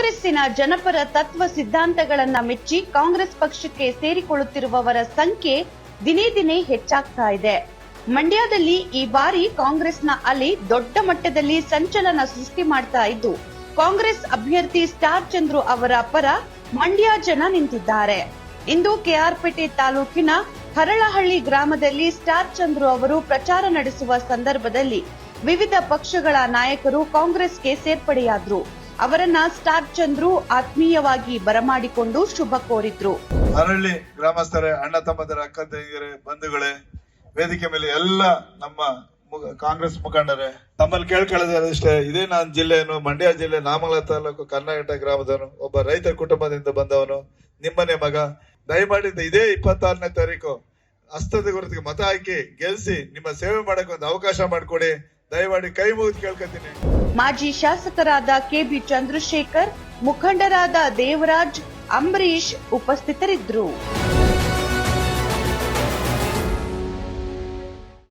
ಕಾಂಗ್ರೆಸ್ಸಿನ ಜನಪರ ತತ್ವ ಸಿದ್ಧಾಂತಗಳನ್ನ ಮೆಚ್ಚಿ ಕಾಂಗ್ರೆಸ್ ಪಕ್ಷಕ್ಕೆ ಸೇರಿಕೊಳ್ಳುತ್ತಿರುವವರ ಸಂಖ್ಯೆ ದಿನೇ ದಿನೇ ಹೆಚ್ಚಾಗ್ತಾ ಇದೆ. ಮಂಡ್ಯದಲ್ಲಿ ಈ ಬಾರಿ ಕಾಂಗ್ರೆಸ್ನ ಅಲೆ ದೊಡ್ಡ ಮಟ್ಟದಲ್ಲಿ ಸಂಚಲನ ಸೃಷ್ಟಿ ಮಾಡ್ತಾ ಇದ್ದು, ಕಾಂಗ್ರೆಸ್ ಅಭ್ಯರ್ಥಿ ಸ್ಟಾರ್ ಚಂದ್ರು ಅವರ ಪರ ಮಂಡ್ಯ ಜನ ನಿಂತಿದ್ದಾರೆ. ಇಂದು ಕೆಆರ್ಪೇಟೆ ತಾಲೂಕಿನ ಹರಳಹಳ್ಳಿ ಗ್ರಾಮದಲ್ಲಿ ಸ್ಟಾರ್ ಚಂದ್ರು ಅವರು ಪ್ರಚಾರ ನಡೆಸುವ ಸಂದರ್ಭದಲ್ಲಿ ವಿವಿಧ ಪಕ್ಷಗಳ ನಾಯಕರು ಕಾಂಗ್ರೆಸ್ಗೆ ಸೇರ್ಪಡೆಯಾದ್ರು. ಅವರನ್ನ ಸ್ಟಾರ್ ಚಂದ್ರು ಆತ್ಮೀಯವಾಗಿ ಬರಮಾಡಿಕೊಂಡು ಶುಭ ಕೋರಿದ್ರು. ಹರಳ್ಳಿ ಗ್ರಾಮಸ್ಥರೇ, ಅಣ್ಣ ತಮ್ಮದರ, ಅಕ್ಕ ತಂಗಿಯರೇ, ಬಂಧುಗಳೇ, ವೇದಿಕೆ ಮೇಲೆ ಎಲ್ಲ ನಮ್ಮ ಕಾಂಗ್ರೆಸ್ ಮುಖಂಡರೇ, ತಮ್ಮಲ್ಲಿ ಕೇಳ್ಕೊಳ್ಳೋದಿಷ್ಟೇ, ಇದೇ ನಾನು ಜಿಲ್ಲೆಯನ್ನು ಮಂಡ್ಯ ಜಿಲ್ಲೆ ನಾಮಂಗಲ ತಾಲೂಕು ಕರ್ನಾಟಕ ಗ್ರಾಮದವನು, ಒಬ್ಬ ರೈತ ಕುಟುಂಬದಿಂದ ಬಂದವನು, ನಿಮ್ಮನೆ ಮಗ. ದಯಮಾಡಿ ಇದೇ 26ನೇ ತಾರೀಕು ಹಸ್ತದ ಗುರುತಿಗೆ ಮತ ಹಾಕಿ ಗೆಲ್ಸಿ ನಿಮ್ಮ ಸೇವೆ ಮಾಡಕ್ಕೆ ಒಂದು ಅವಕಾಶ ಮಾಡಿಕೊಡಿ. ದಯಮಾಡಿ ಕೈ ಮುಗಿದು ಕೇಳ್ಕೊತೀನಿ. ಮಾಜಿ ಶಾಸಕರಾದ ಕೆಬಿ ಚಂದ್ರಶೇಖರ್, ಮುಖಂಡರಾದ ದೇವರಾಜ್, ಅಂಬರೀಶ್ ಉಪಸ್ಥಿತರಿದ್ದರು.